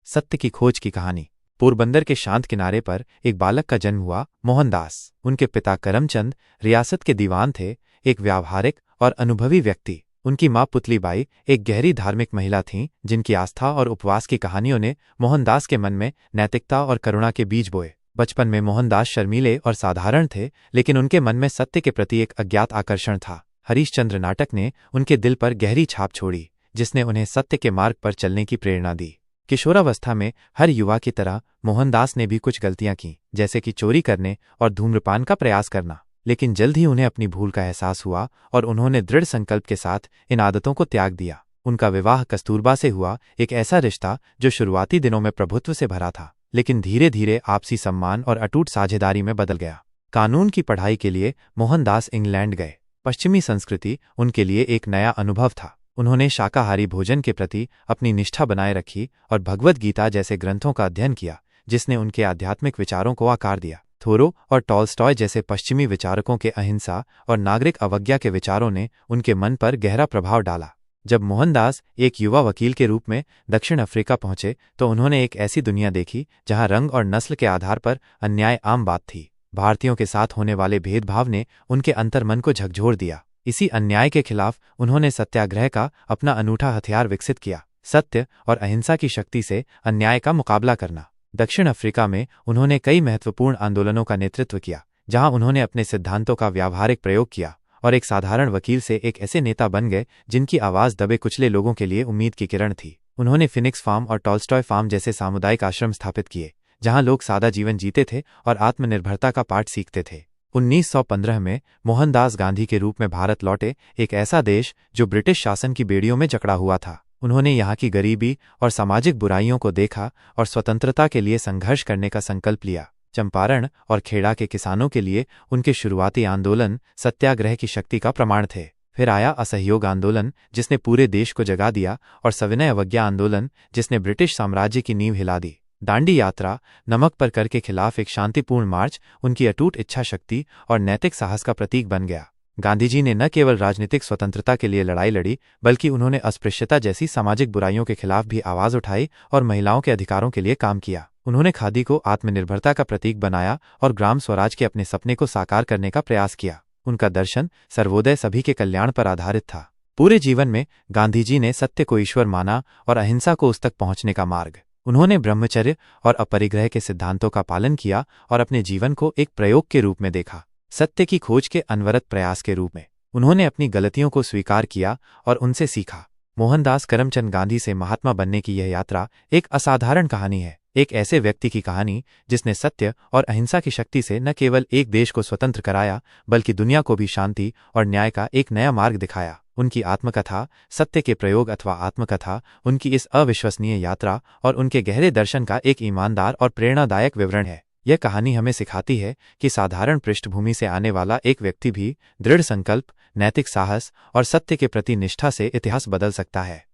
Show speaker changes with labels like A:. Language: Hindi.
A: सत्य की खोज की कहानी। पोरबंदर के शांत किनारे पर एक बालक का जन्म हुआ, मोहनदास। उनके पिता करमचंद रियासत के दीवान थे, एक व्यावहारिक और अनुभवी व्यक्ति। उनकी माँ पुतलीबाई एक गहरी धार्मिक महिला थीं, जिनकी आस्था और उपवास की कहानियों ने मोहनदास के मन में नैतिकता और करुणा के बीज बोए। बचपन में मोहनदास शर्मीले और साधारण थे, लेकिन उनके मन में सत्य के प्रति एक अज्ञात आकर्षण था। हरीशचंद्र नाटक ने उनके दिल पर गहरी छाप छोड़ी, जिसने उन्हें सत्य के मार्ग पर चलने की प्रेरणा दी। किशोरावस्था में हर युवा की तरह मोहनदास ने भी कुछ गलतियां की, जैसे कि चोरी करने और धूम्रपान का प्रयास करना। लेकिन जल्द ही उन्हें अपनी भूल का एहसास हुआ और उन्होंने दृढ़ संकल्प के साथ इन आदतों को त्याग दिया। उनका विवाह कस्तूरबा से हुआ, एक ऐसा रिश्ता जो शुरुआती दिनों में प्रभुत्व से भरा था, लेकिन धीरे धीरे आपसी सम्मान और अटूट साझेदारी में बदल गया। कानून की पढ़ाई के लिए मोहनदास इंग्लैंड गए। पश्चिमी संस्कृति उनके लिए एक नया अनुभव था। उन्होंने शाकाहारी भोजन के प्रति अपनी निष्ठा बनाए रखी और भगवद गीता जैसे ग्रंथों का अध्ययन किया, जिसने उनके आध्यात्मिक विचारों को आकार दिया। थोरो और टॉल्स्टॉय जैसे पश्चिमी विचारकों के अहिंसा और नागरिक अवज्ञा के विचारों ने उनके मन पर गहरा प्रभाव डाला। जब मोहनदास एक युवा वकील के रूप में दक्षिण अफ्रीका पहुंचे, तो उन्होंने एक ऐसी दुनिया देखी जहां रंग और नस्ल के आधार पर अन्याय आम बात थी। भारतीयों के साथ होने वाले भेदभाव ने उनके अंतर्मन को झकझोर दिया। इसी अन्याय के खिलाफ उन्होंने सत्याग्रह का अपना अनूठा हथियार विकसित किया, सत्य और अहिंसा की शक्ति से अन्याय का मुकाबला करना। दक्षिण अफ्रीका में उन्होंने कई महत्वपूर्ण आंदोलनों का नेतृत्व किया, जहां उन्होंने अपने सिद्धांतों का व्यावहारिक प्रयोग किया और एक साधारण वकील से एक ऐसे नेता बन गए जिनकी आवाज़ दबे कुचले लोगों के लिए उम्मीद की किरण थी। उन्होंने फिनिक्स फार्म और टॉल्स्टॉय फार्म जैसे सामुदायिक आश्रम स्थापित किए, जहां लोग सादा जीवन जीते थे और आत्मनिर्भरता का पाठ सीखते थे। 1915 में मोहनदास गांधी के रूप में भारत लौटे, एक ऐसा देश जो ब्रिटिश शासन की बेड़ियों में जकड़ा हुआ था। उन्होंने यहाँ की गरीबी और सामाजिक बुराइयों को देखा और स्वतंत्रता के लिए संघर्ष करने का संकल्प लिया। चंपारण और खेड़ा के किसानों के लिए उनके शुरुआती आंदोलन सत्याग्रह की शक्ति का प्रमाण थे। फिर आया असहयोग आंदोलन, जिसने पूरे देश को जगा दिया, और सविनय अवज्ञा आंदोलन, जिसने ब्रिटिश साम्राज्य की नींव हिला दी। दांडी यात्रा, नमक पर कर के खिलाफ एक शांतिपूर्ण मार्च, उनकी अटूट इच्छा शक्ति और नैतिक साहस का प्रतीक बन गया। गांधीजी ने न केवल राजनीतिक स्वतंत्रता के लिए लड़ाई लड़ी, बल्कि उन्होंने अस्पृश्यता जैसी सामाजिक बुराइयों के खिलाफ भी आवाज उठाई और महिलाओं के अधिकारों के लिए काम किया। उन्होंने खादी को आत्मनिर्भरता का प्रतीक बनाया और ग्राम स्वराज के अपने सपने को साकार करने का प्रयास किया। उनका दर्शन सर्वोदय, सभी के कल्याण पर आधारित था। पूरे जीवन में गांधीजी ने सत्य को ईश्वर माना और अहिंसा को उस तक पहुंचने का मार्ग। उन्होंने ब्रह्मचर्य और अपरिग्रह के सिद्धांतों का पालन किया और अपने जीवन को एक प्रयोग के रूप में देखा, सत्य की खोज के अनवरत प्रयास के रूप में। उन्होंने अपनी गलतियों को स्वीकार किया और उनसे सीखा। मोहनदास करमचंद गांधी से महात्मा बनने की यह यात्रा एक असाधारण कहानी है, एक ऐसे व्यक्ति की कहानी जिसने सत्य और अहिंसा की शक्ति से न केवल एक देश को स्वतंत्र कराया, बल्कि दुनिया को भी शांति और न्याय का एक नया मार्ग दिखाया। उनकी आत्मकथा, सत्य के प्रयोग अथवा आत्मकथा, उनकी इस अविश्वसनीय यात्रा और उनके गहरे दर्शन का एक ईमानदार और प्रेरणादायक विवरण है। यह कहानी हमें सिखाती है कि साधारण पृष्ठभूमि से आने वाला एक व्यक्ति भी दृढ़ संकल्प, नैतिक साहस और सत्य के प्रति निष्ठा से इतिहास बदल सकता है।